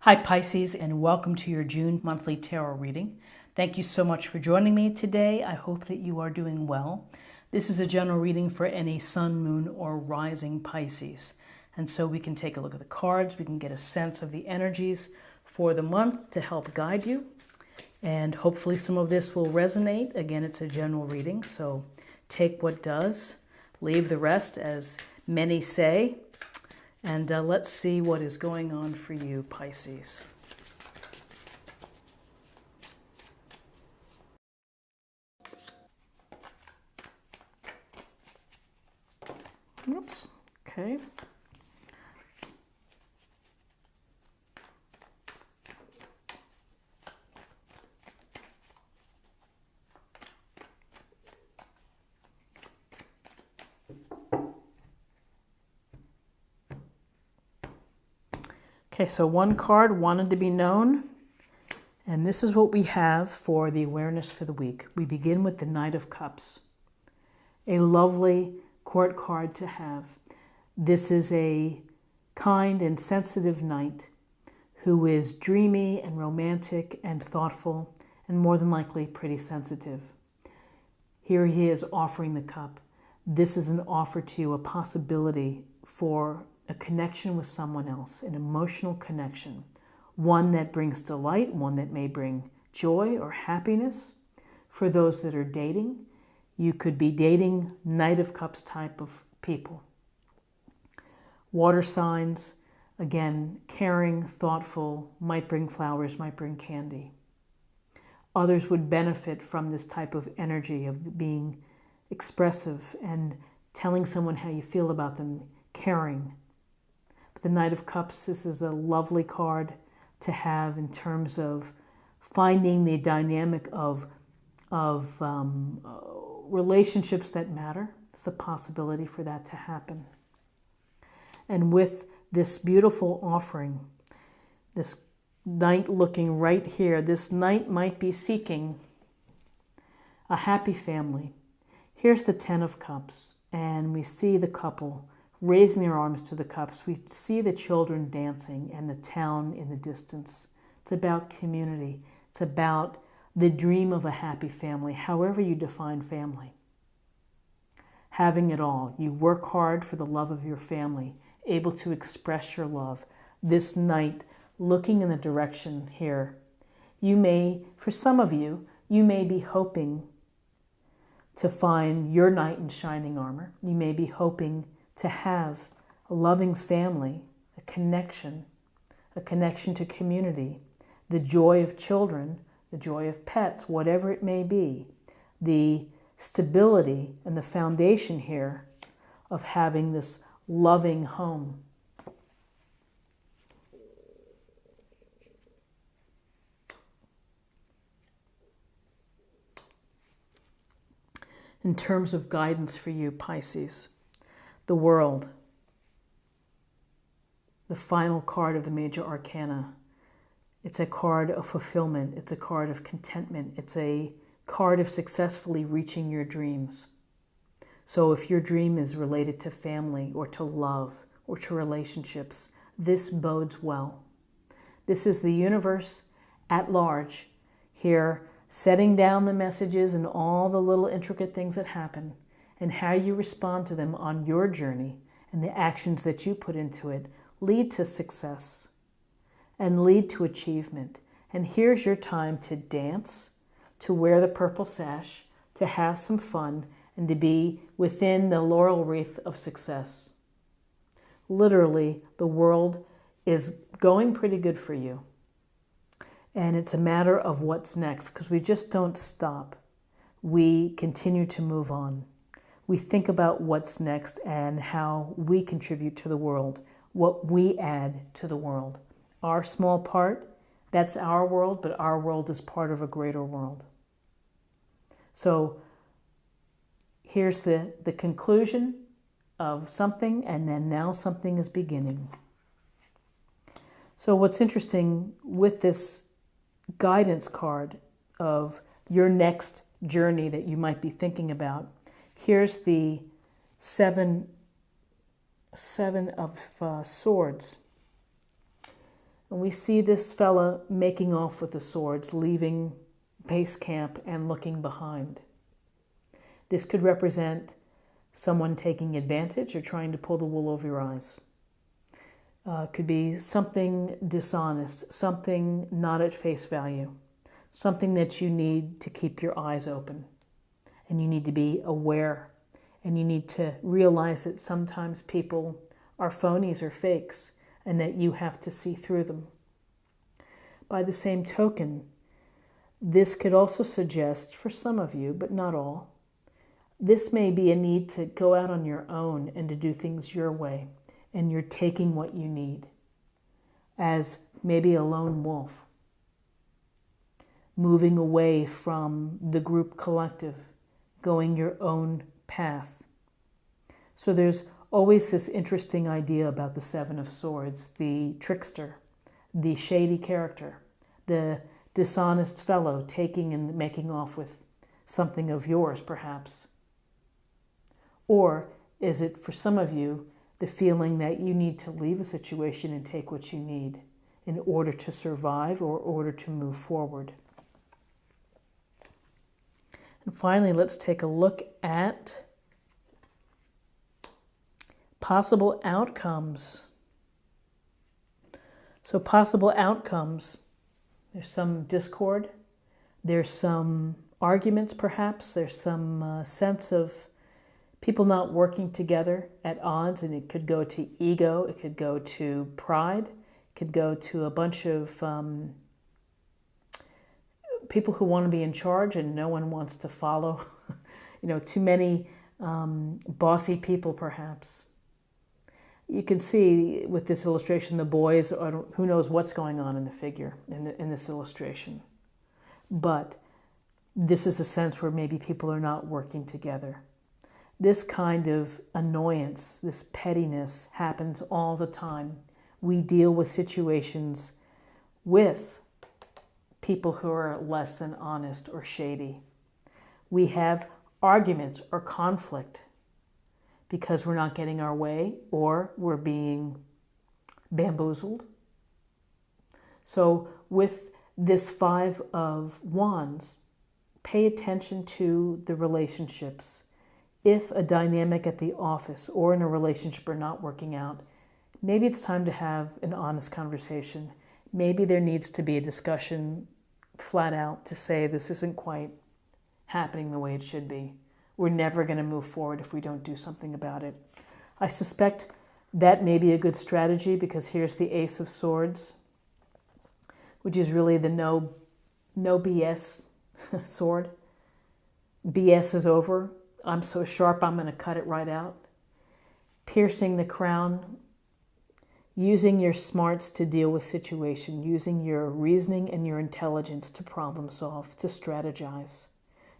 Hi Pisces, and welcome to your June monthly tarot reading. Thank you so much for joining me today. I hope that you are doing well. This is a general reading for any sun, moon, or rising Pisces. And so we can take a look at the cards, we can get a sense of the energies for the month to help guide you. And hopefully some of this will resonate. Again, it's a general reading, so take what does, leave the rest, as many say. And let's see what is going on for you, Pisces. Oops, okay. Okay, so one card wanted to be known, and this is what we have for the awareness for the week. We begin with the Knight of Cups, a lovely court card to have. This is a kind and sensitive knight who is dreamy and romantic and thoughtful and more than likely pretty sensitive. Here he is offering the cup. This is an offer to you, a possibility for a connection with someone else, an emotional connection, one that brings delight, one that may bring joy or happiness. For those that are dating, you could be dating Knight of Cups type of people. Water signs, again, caring, thoughtful, might bring flowers, might bring candy. Others would benefit from this type of energy of being expressive and telling someone how you feel about them, caring. The Knight of Cups, this is a lovely card to have in terms of finding the dynamic of relationships that matter. It's the possibility for that to happen. And with this beautiful offering, this knight looking right here, this knight might be seeking a happy family. Here's the Ten of Cups, and we see the couple raising their arms to the cups. We see the children dancing and the town in the distance. It's about community. It's about the dream of a happy family, however you define family. Having it all. You work hard for the love of your family, able to express your love. This knight looking in the direction here. You may, for some of you, you may be hoping to find your knight in shining armor. You may be hoping to have a loving family, a connection to community, the joy of children, the joy of pets, whatever it may be, the stability and the foundation here of having this loving home. In terms of guidance for you, Pisces, the World, the final card of the major arcana. It's a card of fulfillment. It's a card of contentment. It's a card of successfully reaching your dreams. So if your dream is related to family or to love or to relationships, this bodes well. This is the universe at large here, setting down the messages and all the little intricate things that happen, and how you respond to them on your journey and the actions that you put into it lead to success and lead to achievement. And here's your time to dance, to wear the purple sash, to have some fun, and to be within the laurel wreath of success. Literally, the world is going pretty good for you. And it's a matter of what's next, because we just don't stop. We continue to move on. We think about what's next and how we contribute to the world, what we add to the world. Our small part, that's our world, but our world is part of a greater world. So here's the conclusion of something, and then now something is beginning. So what's interesting with this guidance card of your next journey that you might be thinking about, here's the seven of swords. And we see this fella making off with the swords, leaving base camp and looking behind. This could represent someone taking advantage or trying to pull the wool over your eyes. Could be something dishonest, something not at face value, something that you need to keep your eyes open. And you need to be aware. And you need to realize that sometimes people are phonies or fakes, and that you have to see through them. By the same token, this could also suggest, for some of you, but not all, this may be a need to go out on your own and to do things your way, and you're taking what you need, as maybe a lone wolf, moving away from the group collective, going your own path. So there's always this interesting idea about the Seven of Swords, the trickster, the shady character, the dishonest fellow taking and making off with something of yours, perhaps. Or is it, for some of you, the feeling that you need to leave a situation and take what you need in order to survive or in order to move forward? And finally, let's take a look at possible outcomes. So possible outcomes, there's some discord, there's some arguments perhaps, there's some sense of people not working together at odds, and it could go to ego, it could go to pride, it could go to a bunch of people who want to be in charge and no one wants to follow, too many bossy people perhaps. You can see with this illustration, the boys, who knows what's going on in the figure, in this illustration. But this is a sense where maybe people are not working together. This kind of annoyance, this pettiness happens all the time. We deal with situations with people who are less than honest or shady. We have arguments or conflict because we're not getting our way or we're being bamboozled. So with this Five of Wands, pay attention to the relationships. If a dynamic at the office or in a relationship are not working out, maybe it's time to have an honest conversation. Maybe there needs to be a discussion flat out to say this isn't quite happening the way it should be. We're never going to move forward if we don't do something about it. I suspect that may be a good strategy because here's the Ace of Swords, which is really the no BS sword. BS is over. I'm so sharp, I'm going to cut it right out. Piercing the crown, using your smarts to deal with situation, using your reasoning and your intelligence to problem solve, to strategize,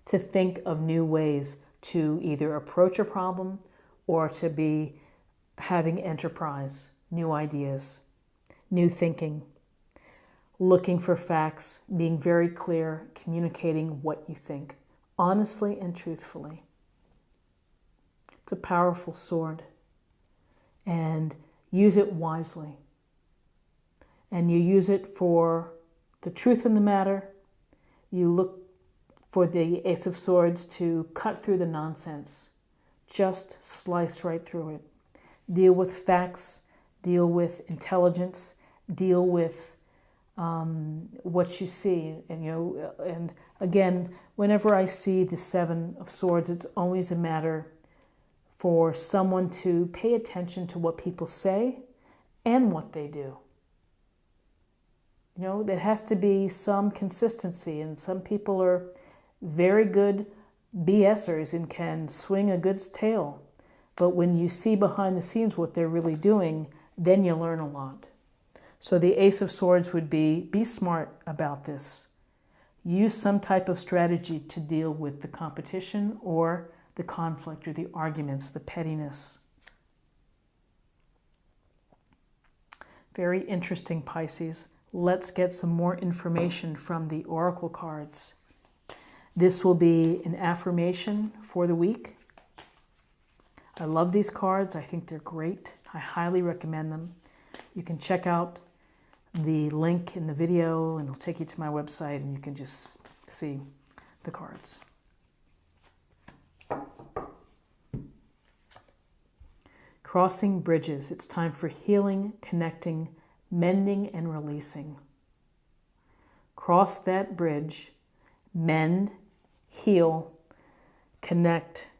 to think of new ways to either approach a problem or to be having enterprise, new ideas, new thinking, looking for facts, being very clear, communicating what you think, honestly and truthfully. It's a powerful sword, and use it wisely. And you use it for the truth in the matter. You look for the Ace of Swords to cut through the nonsense. Just slice right through it. Deal with facts, deal with intelligence, deal with what you see. And again, whenever I see the Seven of Swords, it's always a matter for someone to pay attention to what people say and what they do. There has to be some consistency, and some people are very good BSers and can swing a good tale. But when you see behind the scenes what they're really doing, then you learn a lot. So the Ace of Swords would be smart about this. Use some type of strategy to deal with the competition or the conflict or the arguments, the pettiness. Very interesting, Pisces. Let's get some more information from the oracle cards. This will be an affirmation for the week. I love these cards. I think they're great. I highly recommend them. You can check out the link in the video and it'll take you to my website and you can just see the cards. Crossing bridges. It's time for healing, connecting, mending, and releasing. Cross that bridge, mend, heal, connect.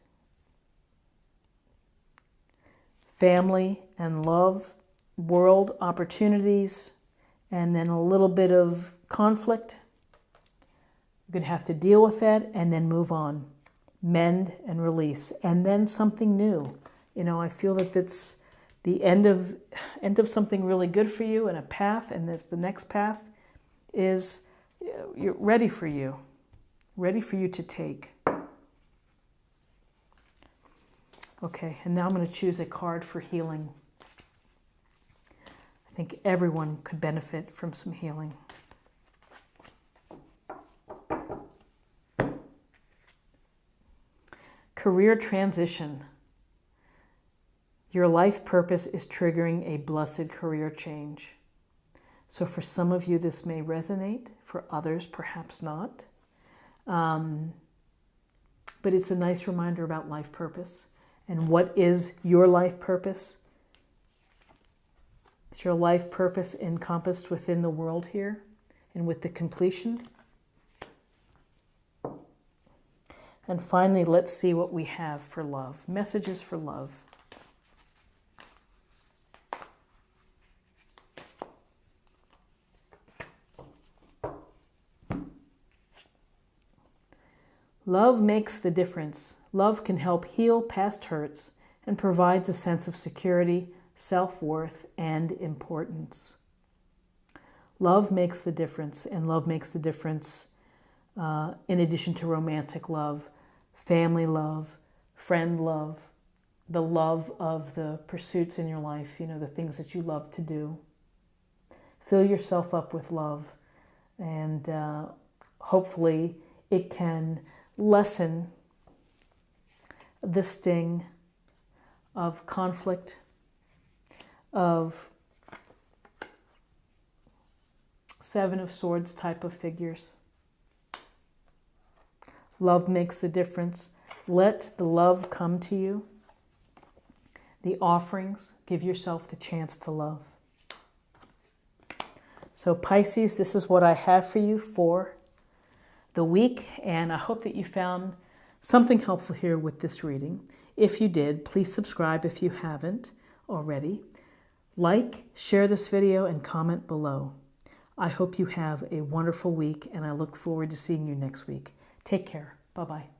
Family and love, world opportunities, and then a little bit of conflict. You're going to have to deal with that and then move on. Mend and release. And then something new. You know, I feel that that's the end of something really good for you and a path, and this, the next path is you're ready for you to take. Okay, and now I'm going to choose a card for healing. I think everyone could benefit from some healing. Career transition. Your life purpose is triggering a blessed career change. So for some of you, this may resonate. For others, perhaps not. But it's a nice reminder about life purpose. And what is your life purpose? Is your life purpose encompassed within the world here and with the completion? And finally, let's see what we have for love. Messages for love. Love makes the difference. Love can help heal past hurts and provides a sense of security, self-worth, and importance. Love makes the difference, and love makes the difference in addition to romantic love, family love, friend love, the love of the pursuits in your life, you know, the things that you love to do. Fill yourself up with love, and hopefully it can lessen the sting of conflict, of Seven of Swords type of figures. Love makes the difference. Let the love come to you. The offerings, give yourself the chance to love. So Pisces, this is what I have for you for the week, and I hope that you found something helpful here with this reading. If you did, please subscribe if you haven't already. Like, share this video, and comment below. I hope you have a wonderful week, and I look forward to seeing you next week. Take care. Bye-bye.